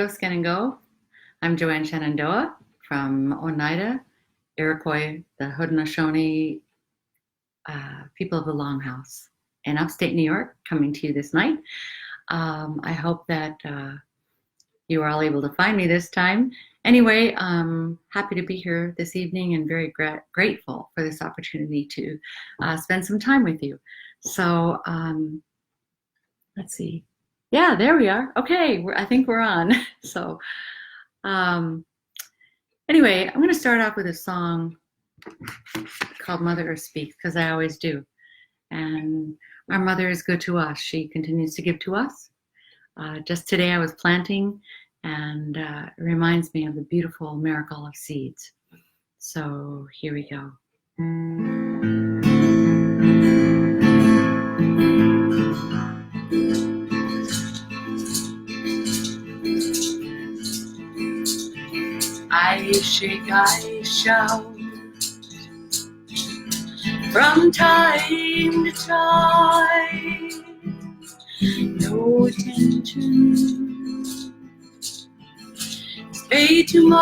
Scan and Go. I'm Joanne Shenandoah from Oneida, Iroquois, the Haudenosaunee people of the Longhouse in upstate New York, coming to you this night. I hope that you are all able to find me this time. Anyway, I'm happy to be here this evening and very grateful for this opportunity to spend some time with you. So let's see. Yeah, there we are. Okay, I think we're on. So anyway, I'm going to start off with a song called Mother Earth Speaks, because I always do. And our mother is good to us. She continues to give to us. Just today I was planting, and it reminds me of the beautiful miracle of seeds. So here we go. I shake, I shout, from time to time, no attention is paid to mine.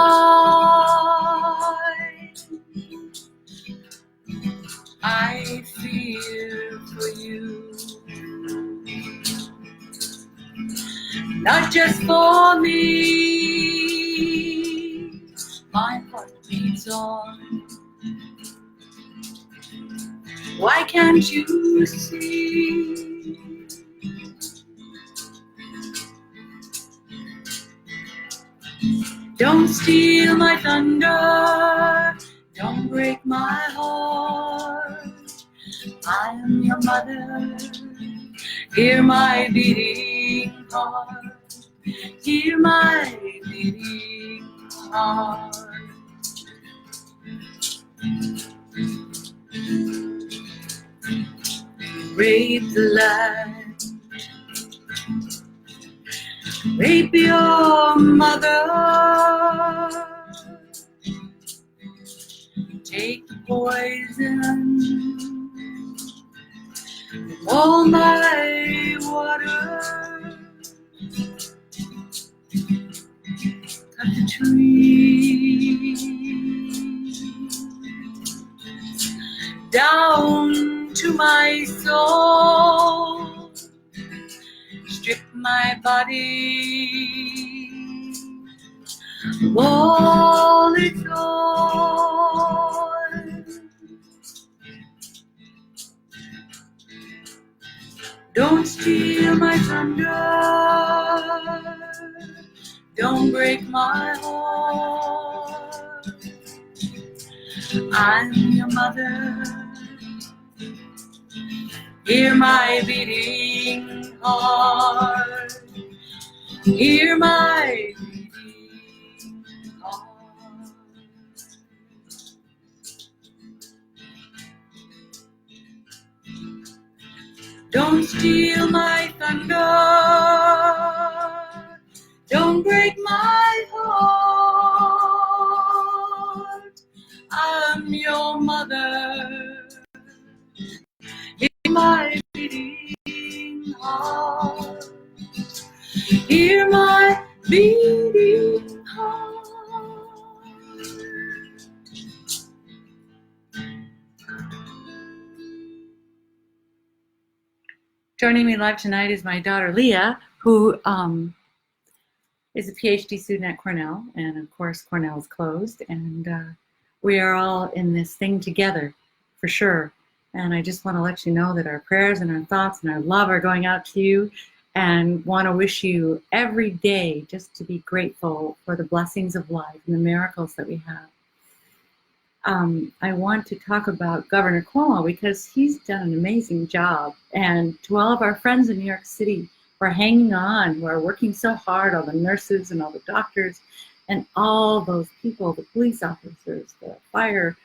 I fear for you, not just for me. My heart beats on. Why can't you see? Don't steal my thunder, don't break my heart. I am your mother, hear my beating heart. Hear my beating heart. Rape the land, rape your mother, take the poison from all my water, cut the tree down to my soul, strip my body of all its gold. Don't steal my thunder, don't break my heart. I'm your mother, hear my beating heart. Hear my beating heart. Don't steal my thunder, don't break my heart. I'm your mother, hear my beating heart. Hear my beating heart. Joining me live tonight is my daughter Leah, who is a PhD student at Cornell, and of course Cornell is closed, and we are all in this thing together, for sure. And I just want to let you know that our prayers and our thoughts and our love are going out to you, and want to wish you every day just to be grateful for the blessings of life and the miracles that we have. I want to talk about Governor Cuomo because he's done an amazing job. And to all of our friends in New York City who are hanging on, who are working so hard, all the nurses and all the doctors and all those people, the police officers, the fire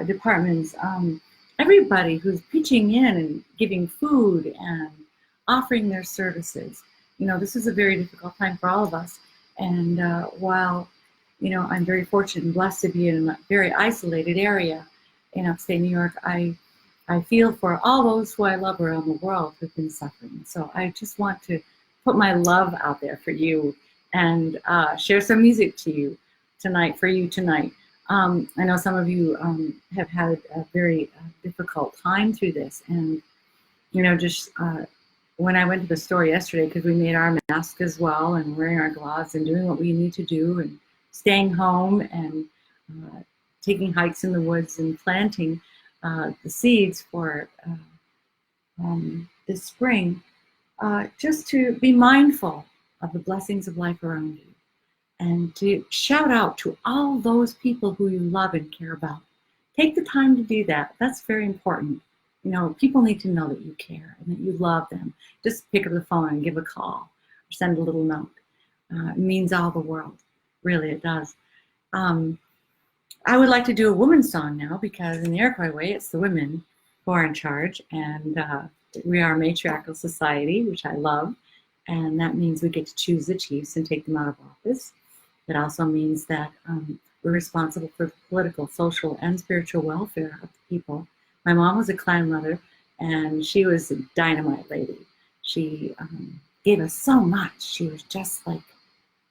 departments, everybody who's pitching in and giving food and offering their services. You know, this is a very difficult time for all of us. And while you know, I'm very fortunate and blessed to be in a very isolated area in upstate New York, I feel for all those who I love around the world who've been suffering. So I just want to put my love out there for you and share some music to you tonight, for you tonight. I know some of you have had a very difficult time through this, and just when I went to the store yesterday, because we made our mask as well, and wearing our gloves and doing what we need to do, and staying home and taking hikes in the woods and planting the seeds for this spring, just to be mindful of the blessings of life around you, and to shout out to all those people who you love and care about. Take the time to do that. That's very important. People need to know that you care and that you love them. Just pick up the phone and give a call or send a little note. It means all the world. Really, it does. I would like to do a woman's song now, because in the Iroquois way, it's the women who are in charge, and we are a matriarchal society, which I love, and that means we get to choose the chiefs and take them out of office. It also means that we're responsible for the political, social, and spiritual welfare of the people. My mom was a clan mother, and she was a dynamite lady. She gave us so much. She was just like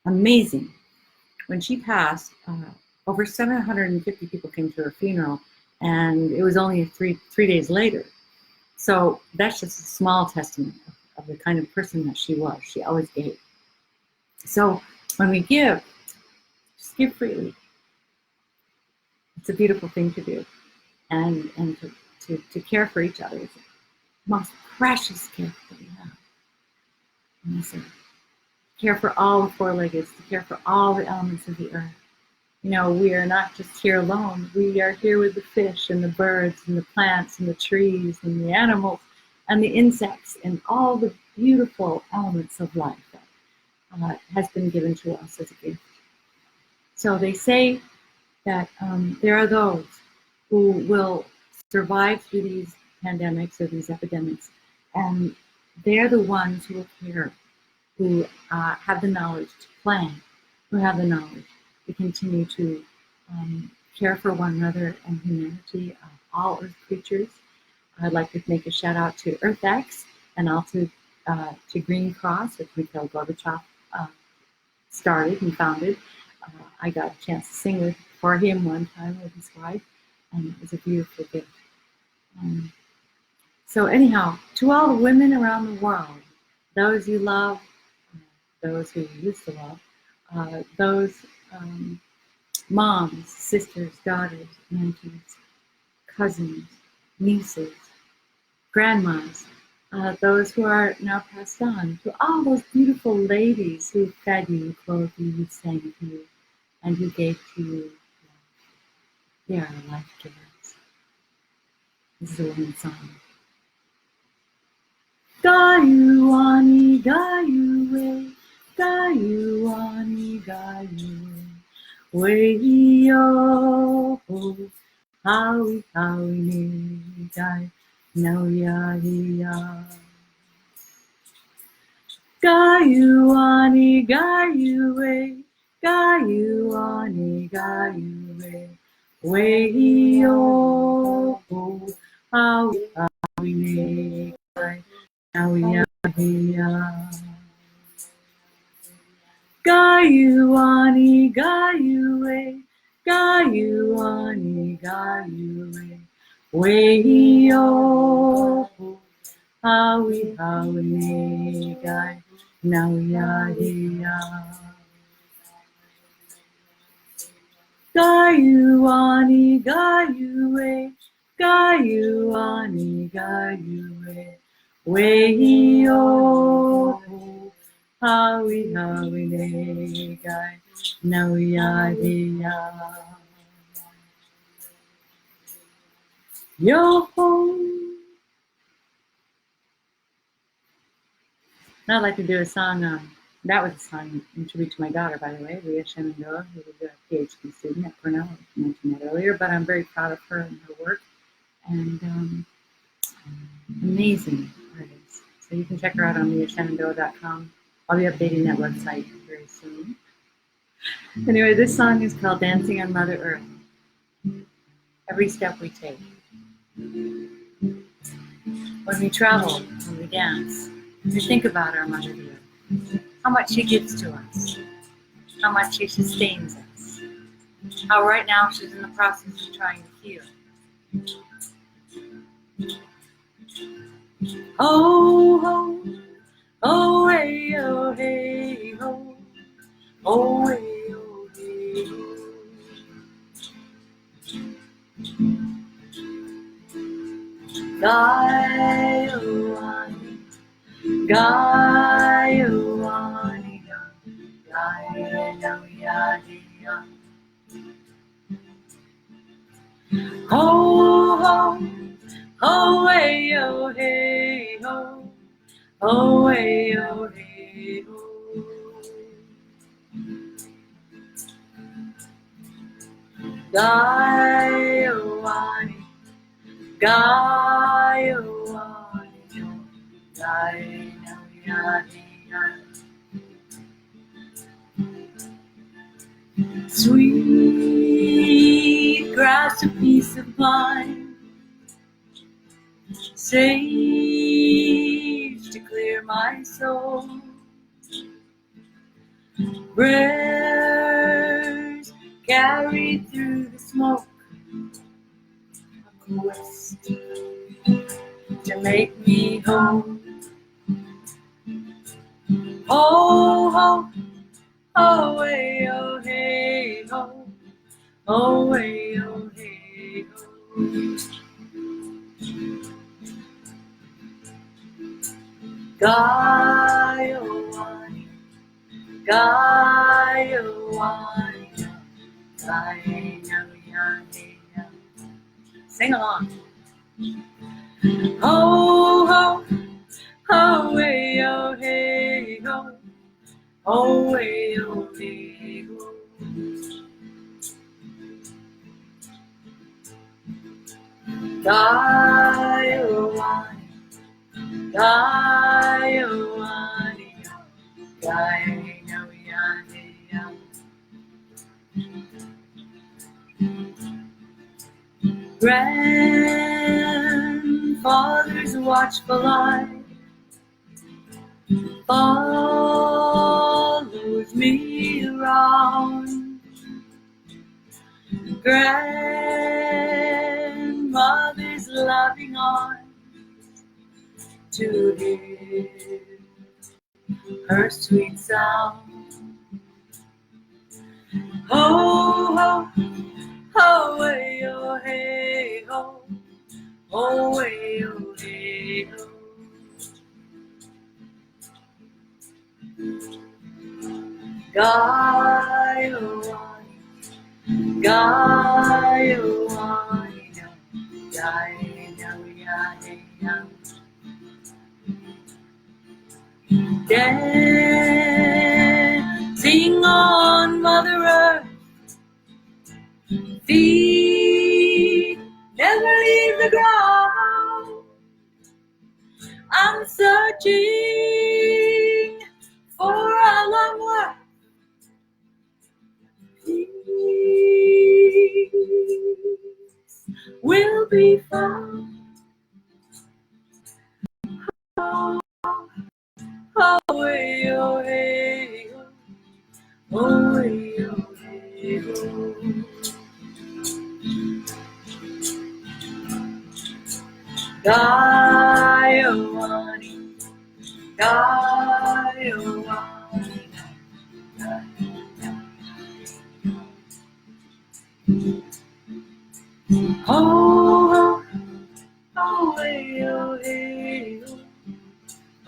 amazing. When she passed, over 750 people came to her funeral, and it was only three days later. So that's just a small testament of the kind of person that she was. She always gave. So when we give, just give freely. It's a beautiful thing to do, and to care for each other is the most precious gift that we have. And so, care for all the four-leggeds, to care for all the elements of the earth. We are not just here alone. We are here with the fish and the birds and the plants and the trees and the animals and the insects and all the beautiful elements of life that has been given to us as a gift. So they say that there are those who will survive through these pandemics or these epidemics, and they're the ones who will care, who have the knowledge to plan, who have the knowledge to continue to care for one another and humanity, all earth creatures. I'd like to make a shout out to EarthX and also to Green Cross, which Mikhail Gorbachev started and founded. I got a chance to sing for him one time with his wife, and it was a beautiful gift. So anyhow, to all the women around the world, those you love, those who you used to love, those moms, sisters, daughters, aunties, cousins, nieces, grandmas, those who are now passed on, to all those beautiful ladies who fed you, clothed you, who sang to you, and who gave to you. They are life givers. This is a woman's song. Gayuani, Gayue, Gayuani, Gayu, Weyo, Howie, Howie, Gai, no ya, ya. Gayuani, Gayue, Gayuani, Gayue, Weyo, Howie, Howie, Gai, no ya, ya. Gayuani, Gayue, Gayuani, Gayue, Weyo, Howie, Howie, Gai, now ya, ya. Gayuani, Gayue, Gayuani, Gayue, Weyo, Howie, Howie, Gai, now ya, ya. Yo-ho. Now I'd like to do a song. That was a song in tribute to my daughter, by the way, Joanne Shenandoah, who was a PhD student at Cornell. I mentioned that earlier, but I'm very proud of her and her work. And amazing artist. So you can check her out on leahshenandoah.com. I'll be updating that website very soon. Anyway, this song is called Dancing on Mother Earth. Every step we take. When we travel, when we dance, we think about our Mother Earth, how much she gives to us, how much she sustains us. How right now she's in the process of trying to heal. Oh, ho, oh, hey, oh, hey, ho, oh, hey, oh, hey, ho. Gaiawani, Gaiawani, Gaiawani, ho, ho, ho, hey, oh, hey, ho, oh, hey, oh, hey, ho. Gaiawani, Gaiawani, Gaiawani. Sweet grass, a peace of mind, sage to clear my soul, prayers carried through the smoke, a quest to make me whole. Oh, ho, oh, hey, oh, hey, ho, oh, hey, oh, hey, ho. Gaiawani, Gaiawani, Gaiawani. Sing along. Ho, ho, ho, hey, oh, hey, ho, oh, hey, oh, hey, ho. Gaiawani, Gaiawani, Gaiawani. Grandfather's watchful eye follows me around. Grandmother's loving arms to hear her sweet sound. Ho, ho, ho, hey, oh, hey, ho, oh, hey, oh, hey, ho. Gaiawani, Gaiawani, Gaiawani. Dancing on Mother Earth, feet never leave the ground. I'm searching for a long worth. Peace will be found. Oh, oh, hey, oh, hey, oh, hey, oh, hey, oh. Gaiawani, Gaiawani, ho, ho, oh, hey, oh, hey,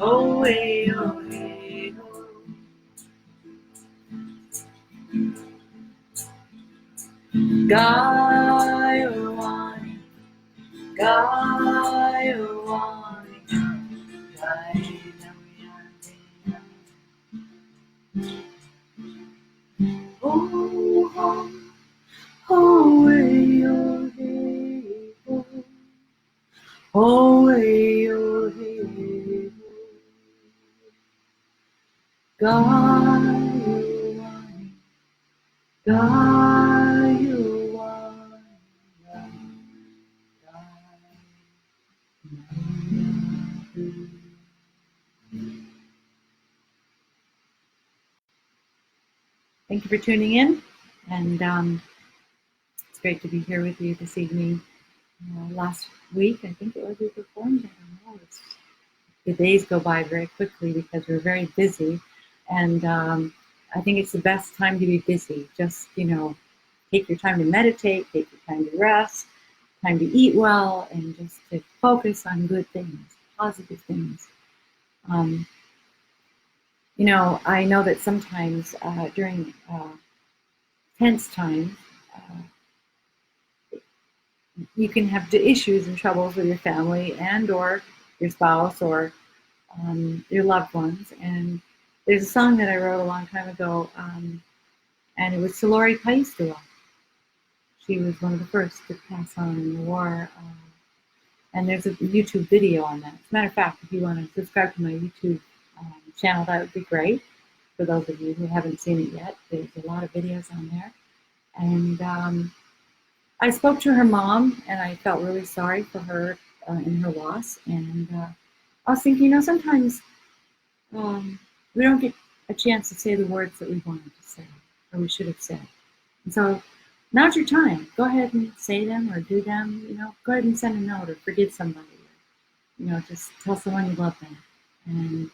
oh, hey, oh, hey, oh. Gaiawani, Gaiawani, Gaiawani. Oh, oh, oh, hey, oh, hey, oh, oh, hey, oh, hey, oh. Gaiawani, Gaiawani, thank you for tuning in, and it's great to be here with you this evening. Last week, I think it was, we performed. I don't know. The days go by very quickly because we're very busy, and I think it's the best time to be busy. Just, take your time to meditate, take your time to rest, time to eat well, and just to focus on good things, positive things. I know that sometimes during tense times, you can have issues and troubles with your family and or your spouse or your loved ones. And there's a song that I wrote a long time ago, and it was Salori Paistua. She was one of the first to pass on in the war. And there's a YouTube video on that. As a matter of fact, if you want to subscribe to my YouTube channel, that would be great. For those of you who haven't seen it yet, there's a lot of videos on there. And I spoke to her mom, and I felt really sorry for her in her loss. And I was thinking, sometimes we don't get a chance to say the words that we wanted to say, or we should have said. And so now's your time. Go ahead and say them or do them. Go ahead and send a note or forgive somebody. Just tell someone you love them. And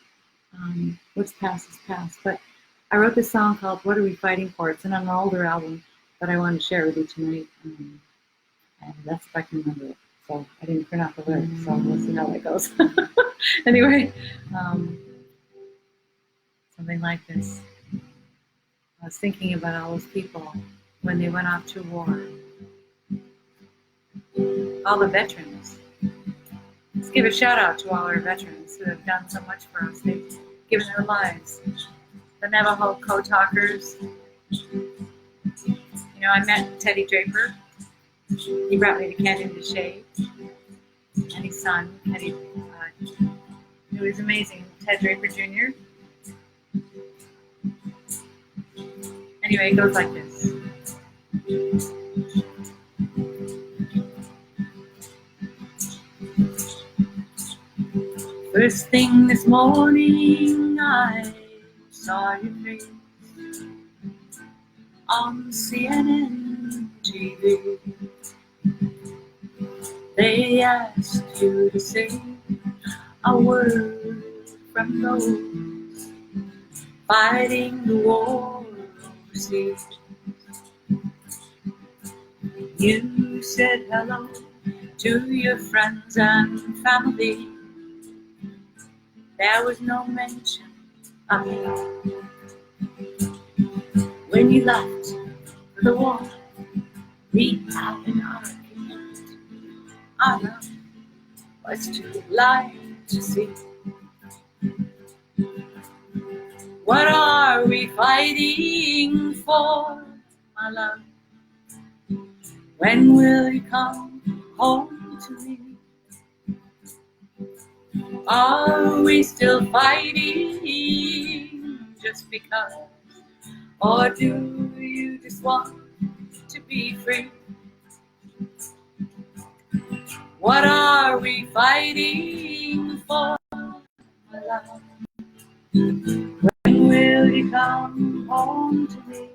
what's past is past. But I wrote this song called "What Are We Fighting For?" It's on an older album that I wanted to share with you tonight. And that's if I can remember it. So I didn't print out the lyrics, so we'll see how that goes. Anyway, something like this. I was thinking about all those people when they went off to war. All the veterans. Let's give a shout out to all our veterans who have done so much for us. They've given their lives. The Navajo Code Talkers. I met Teddy Draper. He brought me to Canyon de Shade. And his son, Teddy, it was amazing. Ted Draper Jr. Anyway, it goes like this. First thing this morning, I saw your face on CNN TV. They asked you to say a word from those fighting the war overseas. You said hello to your friends and family. There was no mention of me. When you left for the war, we had an argument. Our love was too light to see. What are we fighting for, my love? When will you come home to me? Are we still fighting just because? Or do you just want to be free? What are we fighting for, my love? When will you come home to me?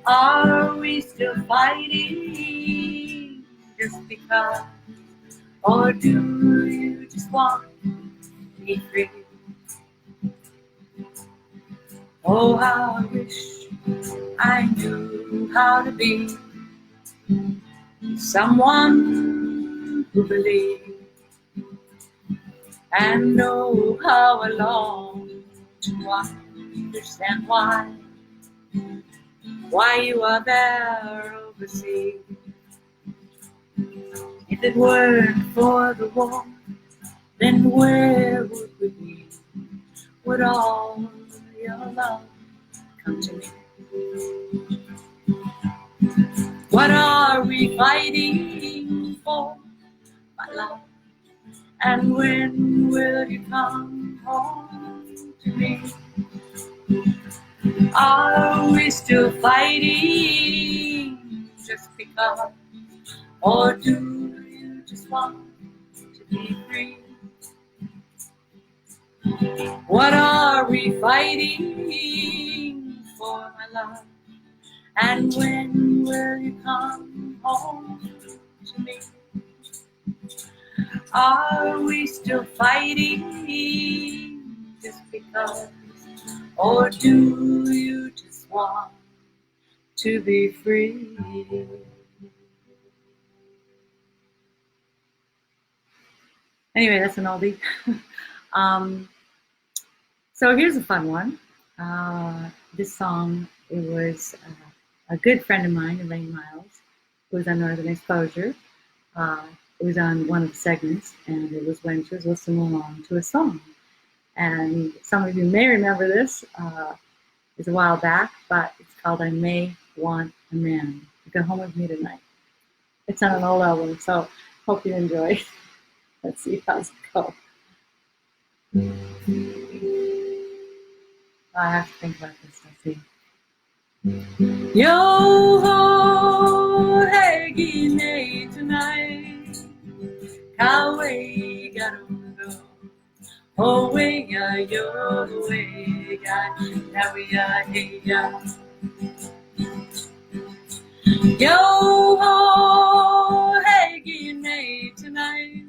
Are we still fighting just because? Or do you just want to be free? Oh, how I wish I knew how to be someone who believes and know how I long to understand why you are there overseas. If it weren't for the war, then where would we be? Would all your love come to me? What are we fighting for, my love? And when will you come home to me? Are we still fighting just because? Or do you just want to be free? What are we fighting for, my love? And when will you come home to me? Are we still fighting just because? Or do you just want to be free? Anyway, that's an oldie. So here's a fun one. This song, it was a good friend of mine, Elaine Miles, who was on Northern Exposure. It was on one of the segments, and it was when she was listening along to a song. And some of you may remember this. It's a while back, but it's called I May Want a Man. Go Home With Me Tonight. It's on an old album, so hope you enjoy. Let's see how's it go. I have to think about this. Let's see. Yo ho, hey, gine tonight. Kawe garundo. Oh, way, ya, yo, way, ya, now we are here. Yo ho, hey, gine tonight.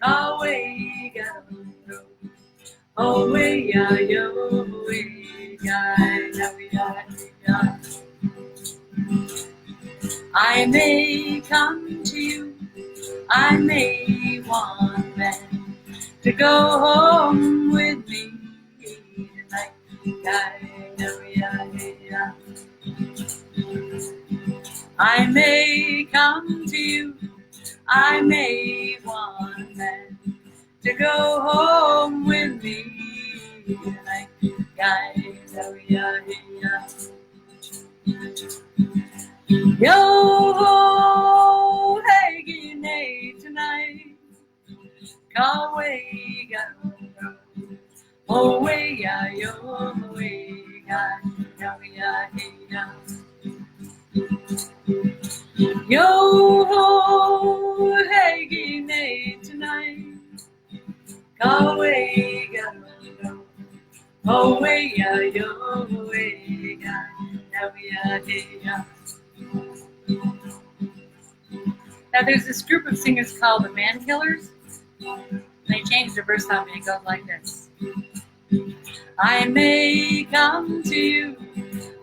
Kawe garundo. Oh, way, ya, yo, way, ya, now we are here. I may come to you, I may want that to go home with me tonight. I may come to you, I may want that to go home with me tonight. Yo ho, hey, gine tonight. Kawe garundo. Oh, way, ya, yo, way, ya, now we are here. Yo ho, hey, gine tonight. Kawe garundo. Oh, way, ya, yo, way, ya, now we are here. Now there's this group of singers called the Man Killers. They changed the verse on me. It goes like this. I may come to you,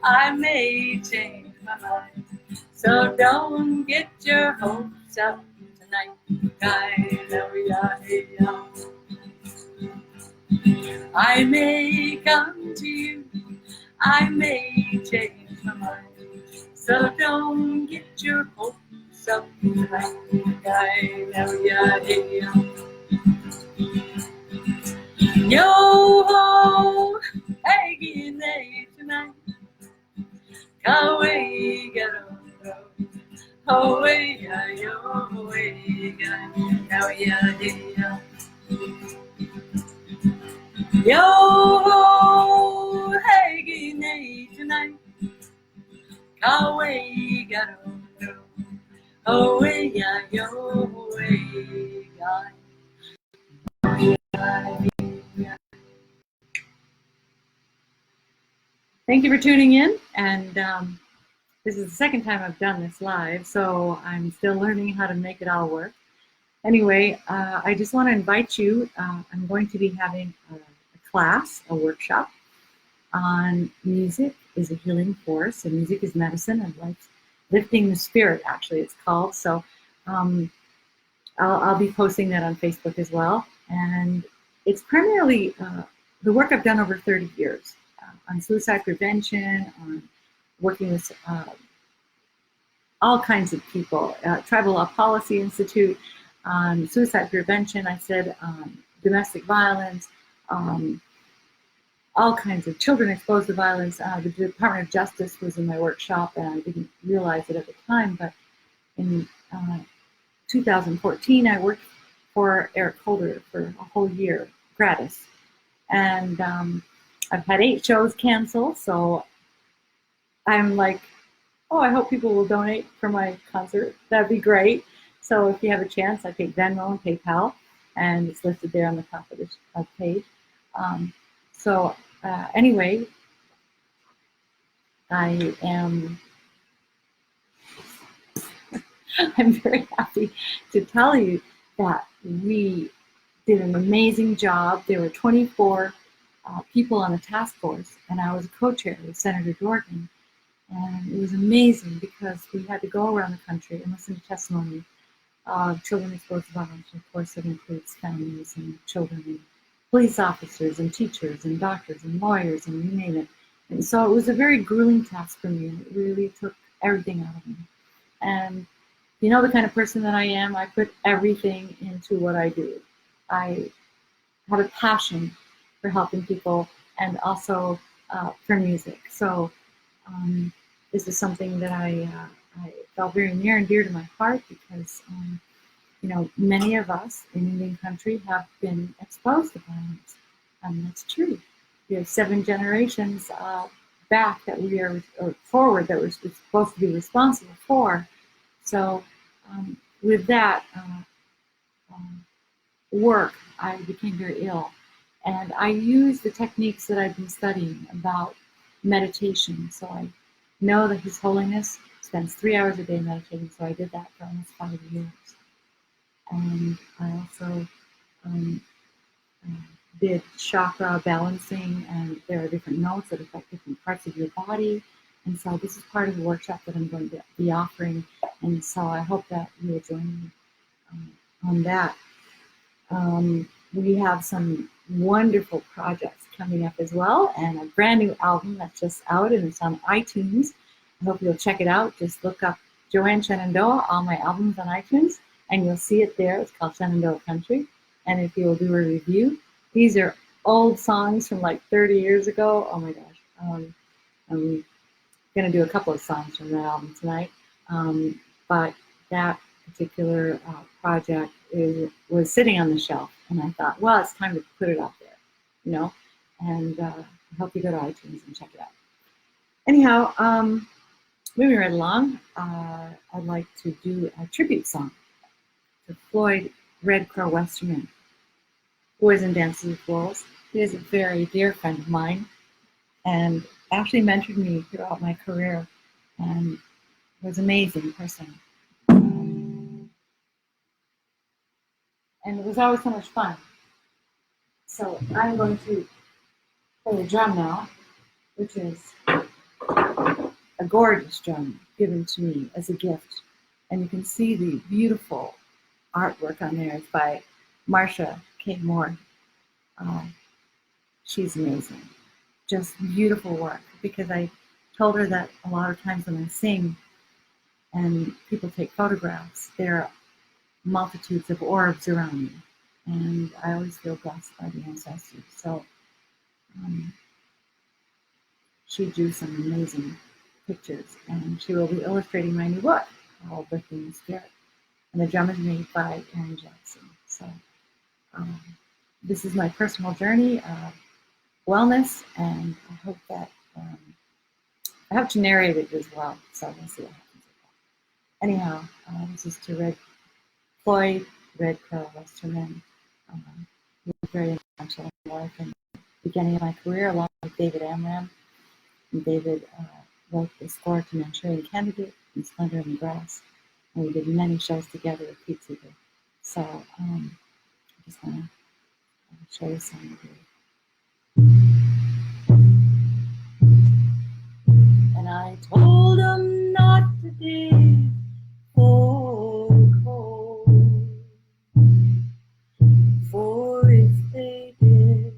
I may change my mind, so don't get your hopes up tonight. I may come to you, I may change my mind, so don't get your hopes up tonight. Yo ho, hey, gine tonight. Kawe garundo. Oh, way, ya, yo, way, ya, now ya, ya. Yo ho, hey, gine tonight. Kawe garundo. Oh, way, ya, yo, way, ya, Thank you for tuning in, and this is the second time I've done this live, so I'm still learning how to make it all work. Anyway, I just want to invite you. I'm going to be having a class, a workshop on music is a healing force, and music is medicine, and lifting the spirit, actually, it's called. So I'll be posting that on Facebook as well, and it's primarily the work I've done over 30 years. On suicide prevention, on working with all kinds of people, Tribal Law Policy Institute, on suicide prevention, I said domestic violence, all kinds of children exposed to violence. The Department of Justice was in my workshop, and I didn't realize it at the time, but in 2014, I worked for Eric Holder for a whole year, gratis. And I've had 8 shows canceled, so I'm like, oh, I hope people will donate for my concert. That'd be great. So if you have a chance, I take Venmo and PayPal. and it's listed there on the top of the page. Anyway, I'm very happy to tell you that we did an amazing job. There were 24 people on the task force, and I was a co-chair with Senator Dorgan. And it was amazing because we had to go around the country and listen to testimony of children exposed to violence. Of course, it includes families and children and police officers and teachers and doctors and lawyers and you name it. And so it was a very grueling task for me, and it really took everything out of me. And you know the kind of person that I am, I put everything into what I do. I have a passion for helping people and also for music. So this is something that I felt very near and dear to my heart because, you know, many of us in Indian country have been exposed to violence. And that's true. We have 7 generations back that we are, or forward, that we're supposed to be responsible for. So with that work, I became very ill. And I used the techniques that I've been studying about meditation. So I know that His Holiness spends 3 hours a day meditating, so I did that for almost 5 years. And I also did chakra balancing, and there are different notes that affect different parts of your body. And so this is part of the workshop that I'm going to be offering, and so I hope that you will join me on that. We have some wonderful projects coming up as well, and a brand new album that's just out, and it's on iTunes. I hope you'll check it out. Just look up Joanne Shenandoah, all my albums on iTunes, and you'll see it there. It's called Shenandoah Country. And if you'll do a review, these are old songs from like 30 years ago. Oh my gosh. I'm going to do a couple of songs from that album tonight. But that particular project was sitting on the shelf, and I thought, well, it's time to put it out there, you know, and I hope you go to iTunes and check it out. Anyhow, moving right along, I'd like to do a tribute song to Floyd Red Crow Westerman, Boys and Dances with Wolves. He is a very dear friend of mine and actually mentored me throughout my career and was an amazing person. And it was always so much fun. So I'm going to play a drum now, which is a gorgeous drum given to me as a gift. And you can see the beautiful artwork on there. It's by Marsha K. Moore. She's amazing. Just beautiful work, because I told her that a lot of times when I sing and people take photographs, there are multitudes of orbs around me, and I always feel blessed by the ancestors. So she drew some amazing pictures, and she will be illustrating my new book called Lifting the Spirit. And the drum is made by Aaron Jackson. So this is my personal journey of wellness, and I hope that I have to narrate it as well, so we'll see what happens with that. Anyhow, this is to Floyd Red Crow Westerman. He was very influential in my life and the beginning of my career, along with David Amram. And David wrote the score to Manchurian Candidate and Splendor in the Grass. And we did many shows together with Pete Seeger. So I just want to show you some of it. And I told them not to dig for coal, for if they did,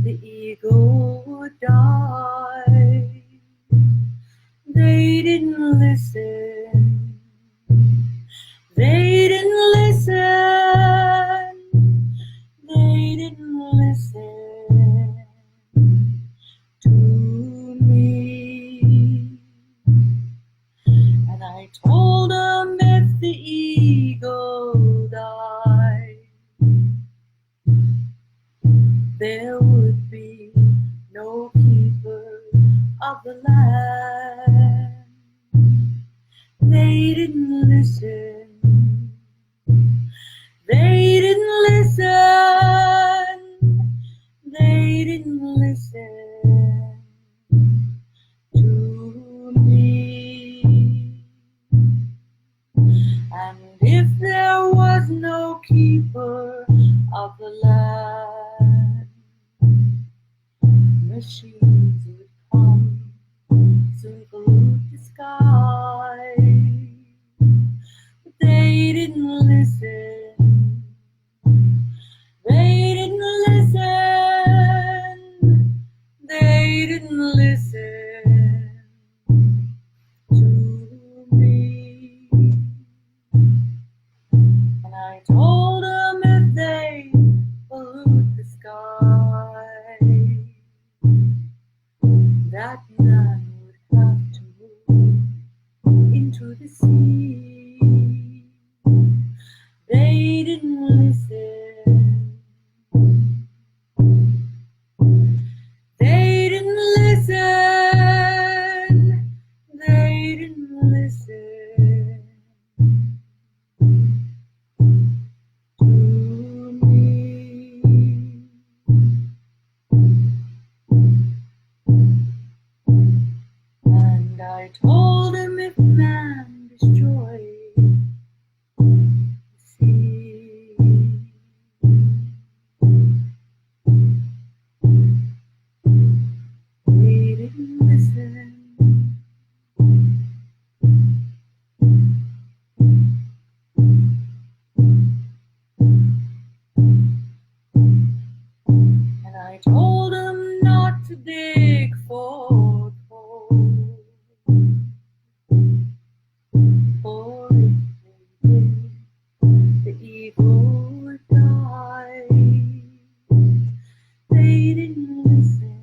the eagle would die. They didn't listen. They didn't listen. They didn't listen to me. And I told them if the eagle died, there would be no keeper of the land. They didn't listen. They didn't listen. listen to me. And if there was no keeper of the land, machines would come, soon pollute the sky. But they didn't listen. They didn't listen. They didn't listen to me. And I told them if they pollute the sky, that none would have to move into the sea. They didn't listen. They didn't listen. They didn't listen to me. And I told him if man destroyed the sea, they didn't listen. And I told him not to dig for coal, for if they did, the eagle would die. They didn't listen.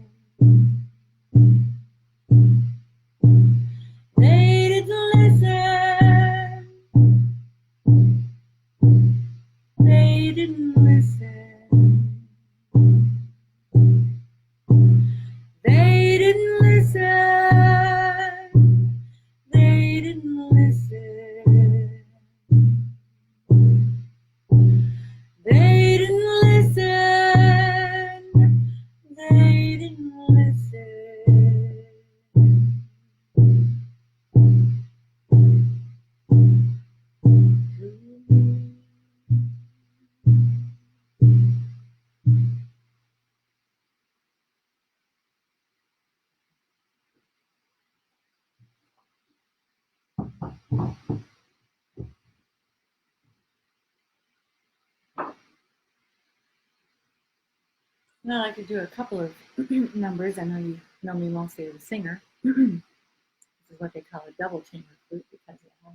They didn't listen. They didn't listen. They didn't listen. They didn't listen. They didn't listen. They didn't listen to me. Now I could do a couple of numbers. I know you know me mostly as a singer. This is what they call a double chamber flute because it has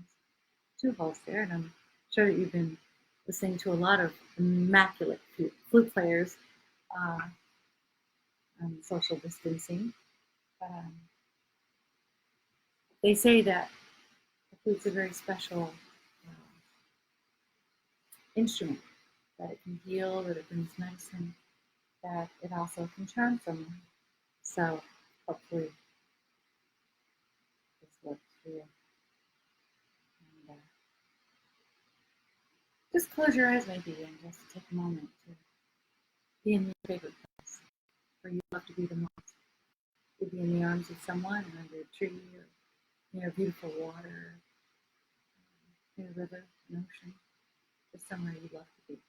two holes there, and I'm sure that you've been listening to a lot of immaculate flute players on social distancing. They say that the flute's a very special instrument, that it can heal, that it brings medicine, that it also can charm someone. So hopefully this works for you. And, just close your eyes maybe and just take a moment to be in your favorite place where you love to be the most. Could be in the arms of someone, or under a tree, or near beautiful water, near a river, an ocean, just somewhere you love to be.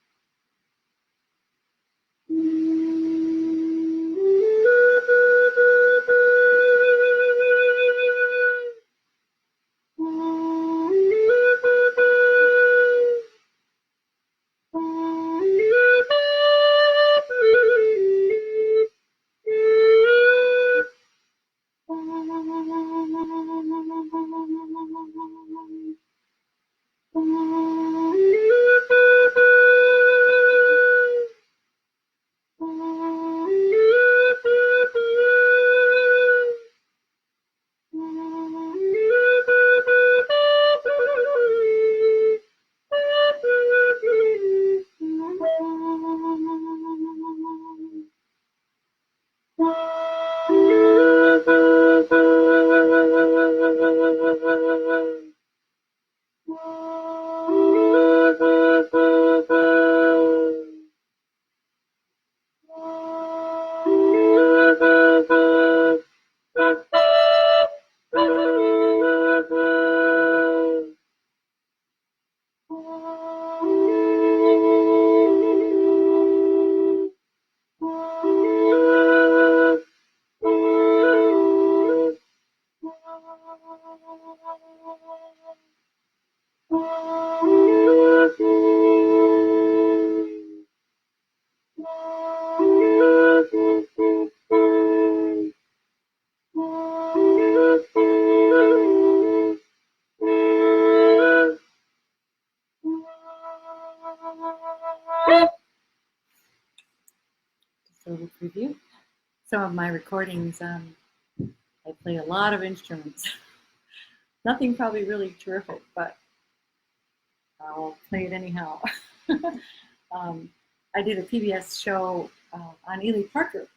some of my recordings, I play a lot of instruments. Nothing probably really terrific, but I'll play it anyhow. I did a PBS show on Ely Parker,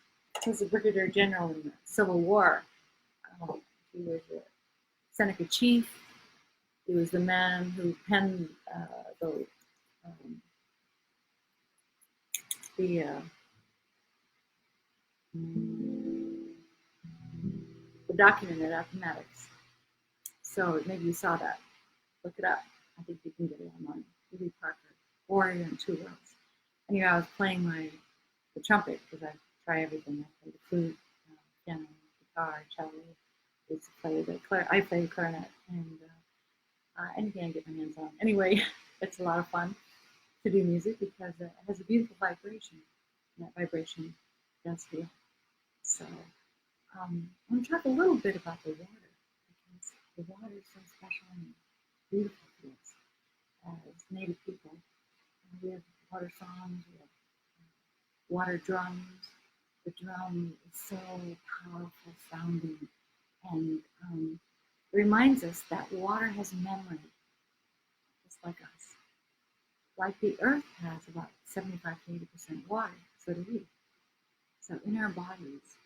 who was a brigadier general in the Civil War. He was a Seneca chief. He was the man who penned the document at Appomattox. So maybe you saw that. Look it up. I think you can get it online. Ely Parker, Warrior in Two Worlds. Anyway, I was playing the trumpet because I try everything. I play the flute, piano, guitar, cello. I play clarinet and anything I get my hands on. Anyway, it's a lot of fun to do music because it has a beautiful vibration. And that vibration does heal. So I'm going to talk a little bit about the water because the water is so special and beautiful to us as Native people. We have water songs, we have water drums. The drum is so powerful sounding and reminds us that water has memory, just like us. Like the earth has about 75 to 80% water, so do we. So in our bodies,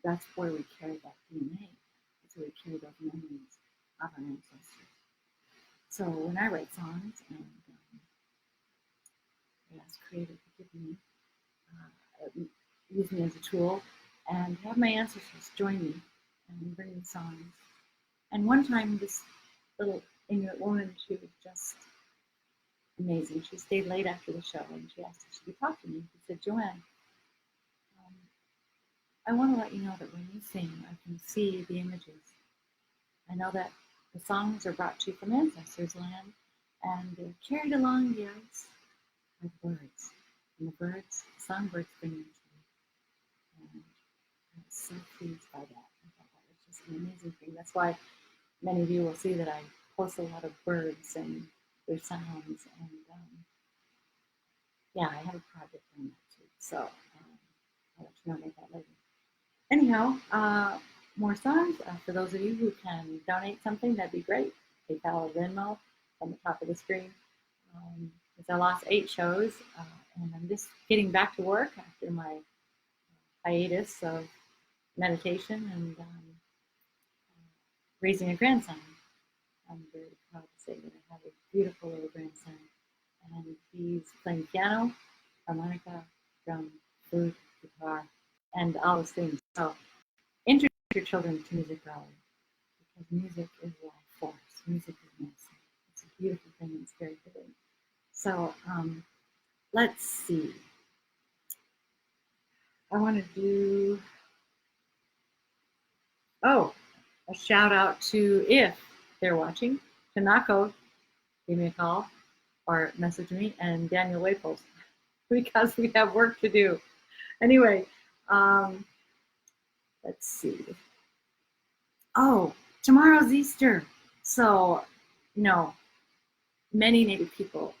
that's where we carry that DNA. That's where we carry those memories of our ancestors. So when I write songs and I ask Creator to give me, use me as a tool, and have my ancestors join me and bring me songs. And one time, this little Inuit woman, she was just amazing. She stayed late after the show, and she asked if she could talk to me. She said, Joanne, I want to let you know that when you sing, I can see the images. I know that the songs are brought to you from ancestors' land, and they're carried along the ice like birds. And the birds, the songbirds bring them to you. And I was so pleased by that. I thought that was just an amazing thing. That's why many of you will see that I post a lot of birds and their sounds. And yeah, I have a project on that too. So I'll let you know about that later. Anyhow, more songs. For those of you who can donate something, that'd be great. PayPal or Venmo on the top of the screen. Because I lost 8 shows, and I'm just getting back to work after my hiatus of meditation and raising a grandson. I'm very proud to say that I have a beautiful little grandson, and he's playing piano, harmonica, drum, flute, guitar, and all those things. So introduce your children to music early, because music is life force. Music is medicine. It's a beautiful thing. It's very good. So let's see. I want to do, a shout out to, if they're watching, Tanako, give me a call or message me, and Daniel Waples, because we have work to do. Anyway, let's see. Oh, tomorrow's Easter. So, many Native people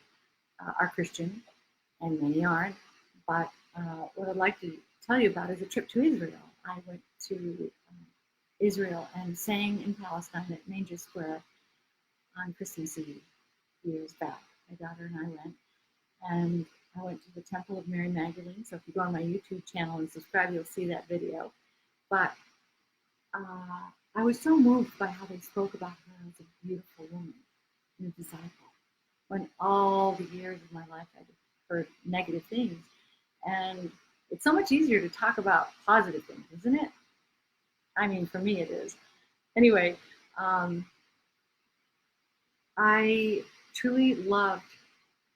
are Christian and many aren't. But what I'd like to tell you about is a trip to Israel. I went to Israel and sang in Palestine at Manger Square on Christmas Eve years back. My daughter and I went. And I went to the Temple of Mary Magdalene. So if you go on my YouTube channel and subscribe, you'll see that video. But I was so moved by how they spoke about her as a beautiful woman and a disciple. When all the years of my life I'd heard negative things. And it's so much easier to talk about positive things, isn't it? I mean, for me it is. Anyway, I truly loved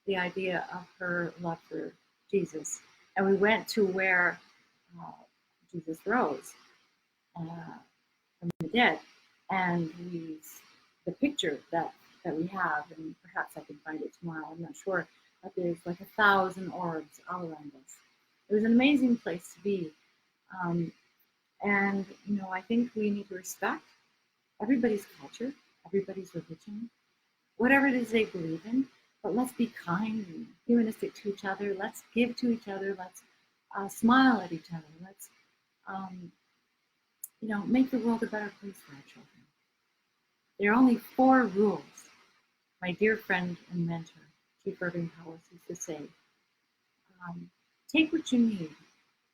the idea of her love for Jesus. And we went to where Jesus rose from the dead. And the picture that we have, and perhaps I can find it tomorrow, I'm not sure, but there's like 1,000 orbs all around us. It was an amazing place to be. And, I think we need to respect everybody's culture, everybody's religion, whatever it is they believe in, but let's be kind and humanistic to each other. Let's give to each other. Let's smile at each other. Let's You know, make the world a better place for our children. There are only 4 rules. My dear friend and mentor, Chief Irving Powell, used to say, take what you need,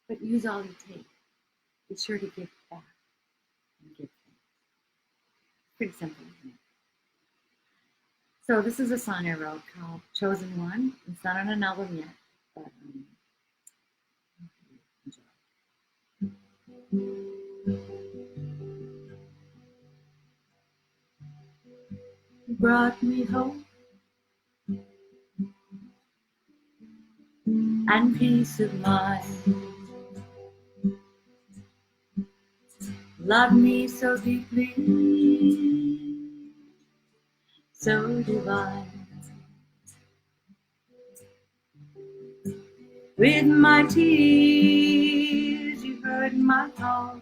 but use all you take. Be sure to give back and give things. Pretty simple, isn't it? So this is a song I wrote called Chosen One. It's not on an album yet, but enjoy. You brought me hope and peace of mind. Love me so deeply, so divine. With my tears, you heard my call.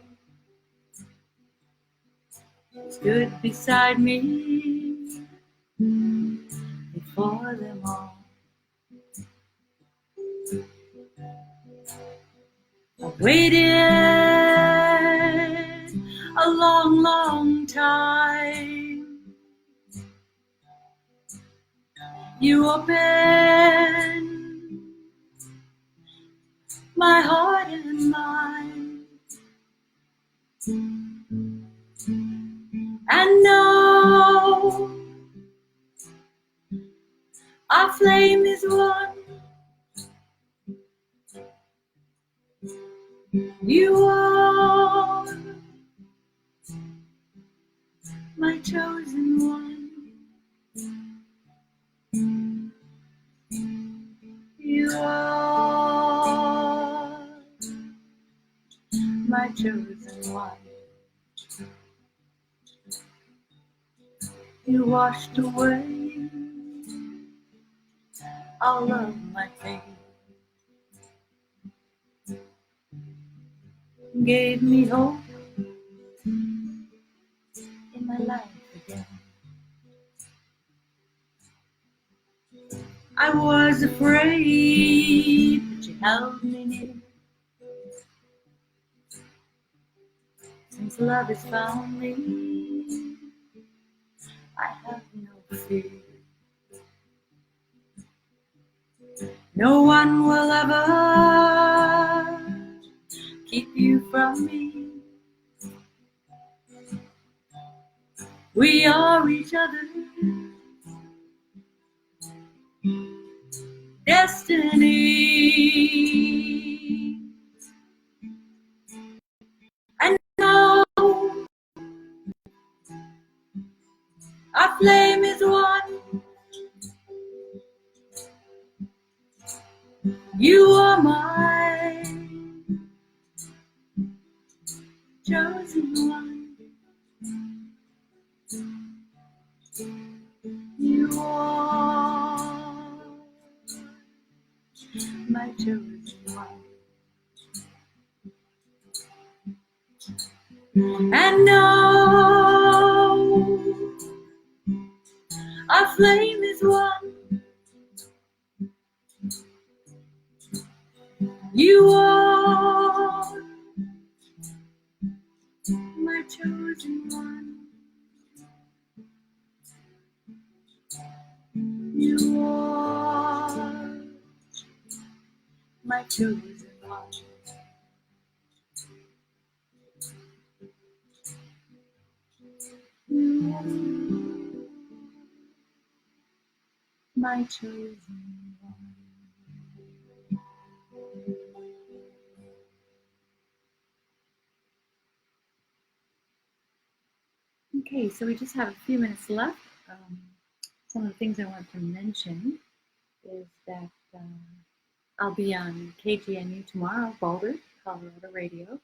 Stood beside me before them all. I waited a long, long time. You opened my heart and mind. And now our flame is one. You are my chosen one. You are my chosen one. You washed away all of my pain. Gave me hope in my life again. I was afraid, but you held me near. Since love has found me, I have no fear. No one will ever keep you from me. We are each other's destiny. And now our flame is one. You are my chosen one. You are my chosen one. And now our flame is one. You are my chosen one. You are my chosen one. You are my chosen one. Okay, so we just have a few minutes left. Some of the things I want to mention is that I'll be on KGNU tomorrow, Boulder, Colorado Radio,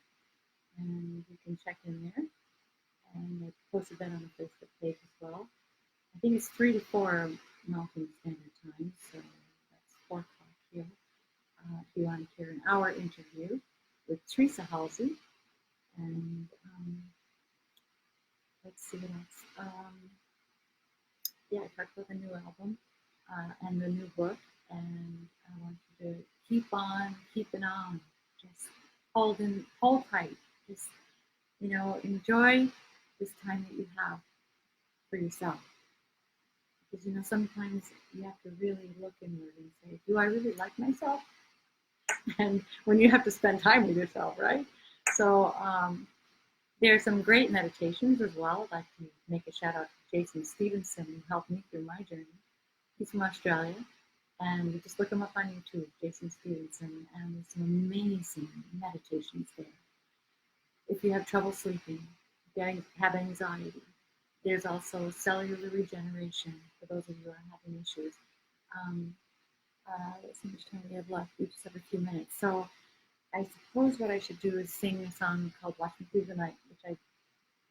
and you can check in there. And I posted that on the Facebook page as well. I think it's 3 to 4 Mountain Standard Time, so that's 4 o'clock here. If you want to hear an hour interview with Teresa Halsey, and let's see what else. Yeah, I talked about the new album and the new book, and I want you to keep on keeping on. Just hold tight. Just, enjoy this time that you have for yourself. Because, sometimes you have to really look inward and say, do I really like myself? And when you have to spend time with yourself, right? So there are some great meditations as well. I'd like to make a shout out to Jason Stevenson, who helped me through my journey. He's from Australia. And you just look him up on YouTube, Jason Stevenson, and there's some amazing meditations there. If you have trouble sleeping, if you have anxiety, there's also cellular regeneration for those of you who are having issues. Let's see how much time we have left. We just have a few minutes. So I suppose what I should do is sing a song called Watch Me Through the Night, which I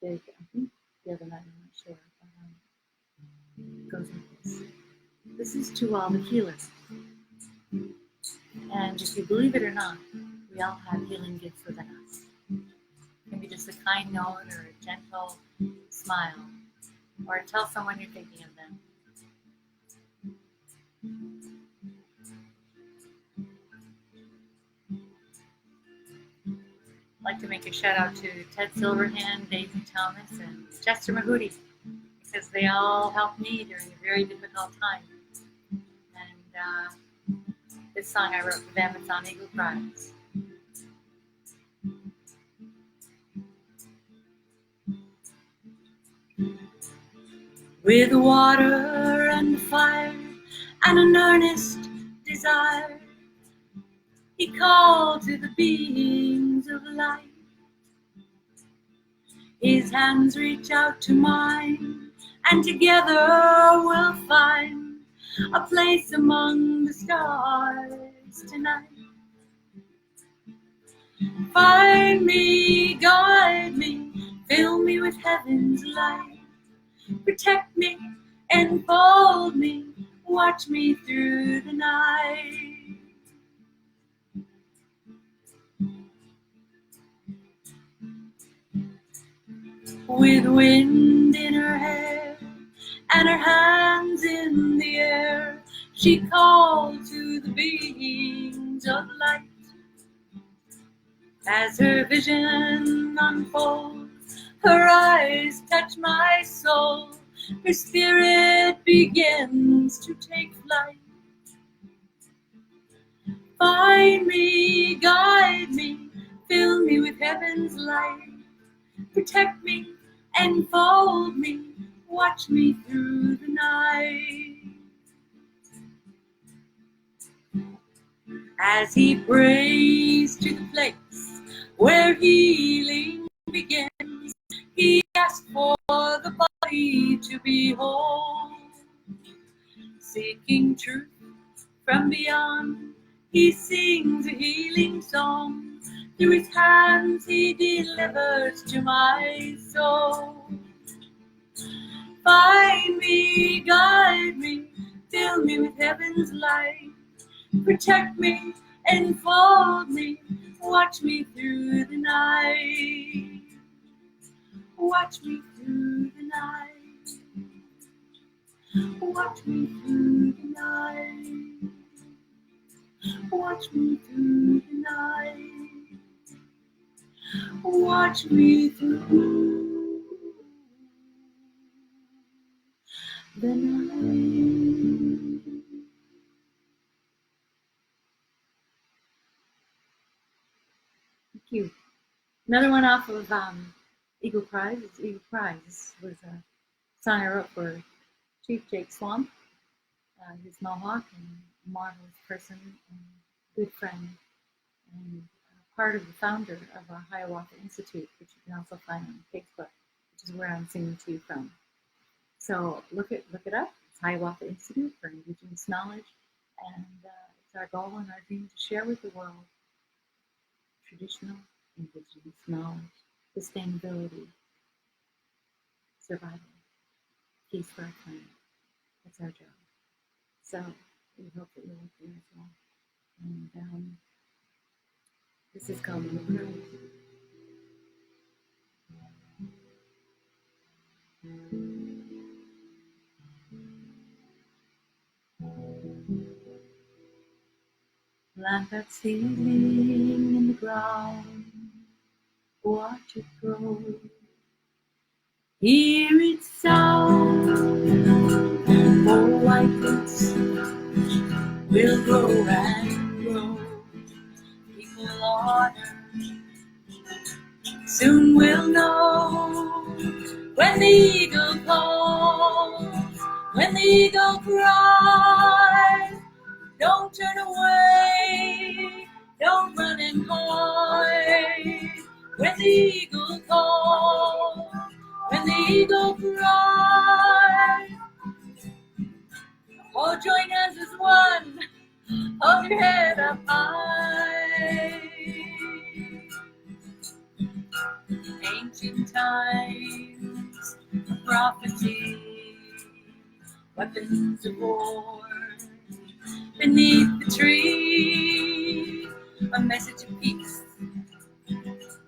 did, I think, the other night. I'm not sure. But, it goes like this. This is to all the healers. And if you believe it or not, we all have healing gifts within us. It can be just a kind note or a gentle smile, or tell someone you're thinking of them. I'd like to make a shout out to Ted Silverhand, Daisy Thomas, and Chester Mahooty, because they all helped me during a very difficult time. And this song I wrote for them, it's on Eagle Cries. With water and fire and an earnest desire, he called to the beings of light. His hands reach out to mine, and together we'll find a place among the stars tonight. Find me, guide me, fill me with heaven's light. Protect me, enfold me, watch me through the night. With wind in her hair and her hands in the air, she called to the beings of light. As her vision unfolds, her eyes touch my soul. Her spirit begins to take flight. Find me, guide me, fill me with heaven's light. Protect me, enfold me, watch me through the night. As he prays to the place where healing begins, he asks for the body to be whole. Seeking truth from beyond, he sings a healing song. Through his hands he delivers to my soul. Find me, guide me, fill me with heaven's light. Protect me, enfold me, watch me through the night. Watch me through the night. Watch me through the night. Watch me through the night. Watch me through the night. Thank you. Another one off of Eagle Cries. It's Eagle Cries. This was a song I wrote for Chief Jake Swamp. He's Mohawk and a marvelous person and good friend, and part of the founder of our Hiawatha Institute, which you can also find on Facebook, which is where I'm singing to you from. So look it up. It's Hiawatha Institute for Indigenous Knowledge, and it's our goal and our dream to share with the world traditional Indigenous knowledge, sustainability, survival, peace for our planet. That's our job. So we hope that you'll look there as well. And this is called Eagle Cries. Land that's healing in the ground, watch it grow. Hear its sound, for whiteness will grow and grow. People honor soon will know when the eagle calls, when the eagle cries. Don't turn away, don't run and hide. When the eagle calls, when the eagle cries. Oh, join hands as one, hold your head up high. Ancient times, a prophecy, weapons of war. Beneath the tree, a message of peace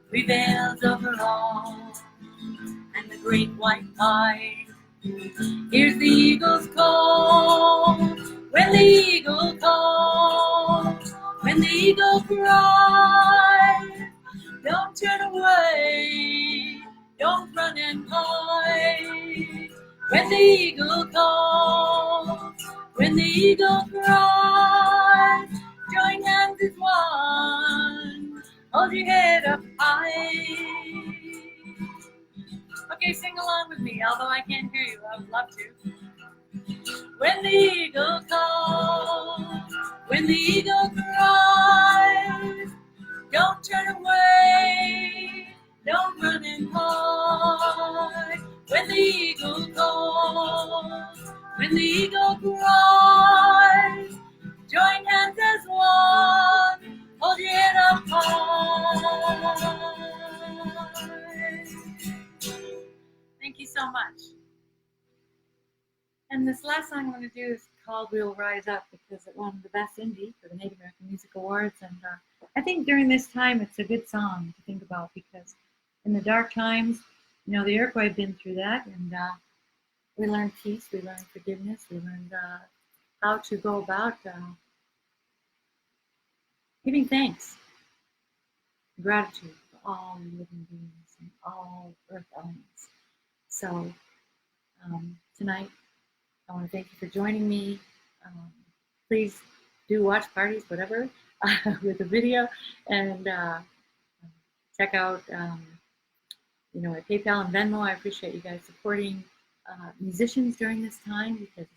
prevails over all, and the great white tide hears the eagle's call. When the eagle calls, when the eagle cries, don't turn away, don't run and hide. When the eagle calls, when the eagle cries, join hands as one, hold your head up high. Okay, sing along with me, although I can't hear you, I would love to. When the eagle calls, when the eagle cries, don't turn away, don't run and hide. When the eagle calls, when the eagle cries, join hands as one, hold your head up high. Thank you so much. And this last song I'm going to do is called We'll Rise Up because it won the Best Indie for the Native American Music Awards. And I think during this time it's a good song to think about because in the dark times, you know, the Iroquois have been through that, and we learned peace, we learned forgiveness, we learned how to go about giving thanks, gratitude for all living beings and all earth elements. So tonight, I want to thank you for joining me. Please do watch parties, whatever, with the video, and check out, you know, at PayPal and Venmo. I appreciate you guys supporting musicians during this time because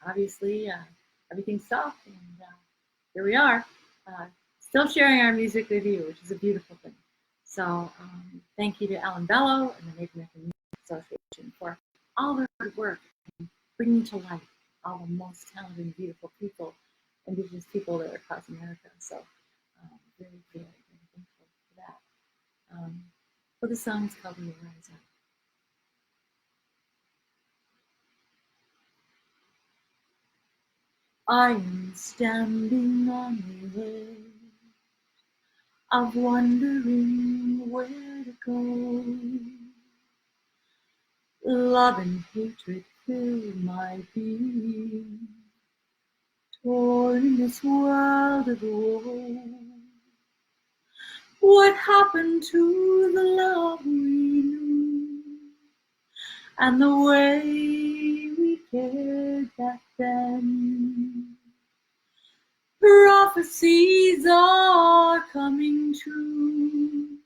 obviously everything's soft, and here we are, still sharing our music with you, which is a beautiful thing. So thank you to Ellen Bello and the Native American Music Association for all their hard work bringing to life all the most talented and beautiful people, Indigenous people that are across America. So very, very, very thankful for that. So the song is called We'll Rise Up. I am standing on the edge of wondering where to go. Love and hatred fill my being, torn in this world of woe. What happened to the love we knew and the way we cared back then? Prophecies are coming true,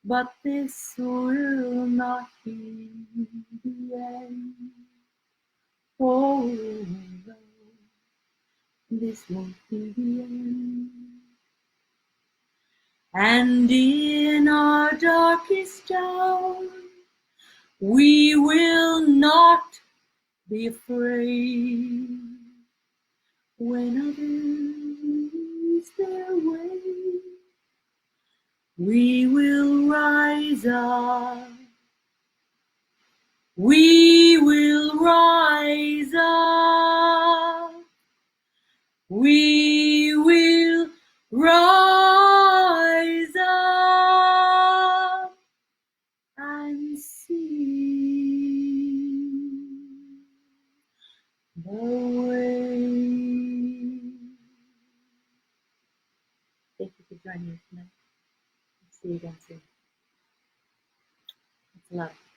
but this will not be the end. Oh no, this won't be the end. And in our darkest hour, we will not be afraid. When others lose their way, we will rise up. We will rise up. We will rise up and see the way. Thank you for joining us tonight. See you again soon. It's love.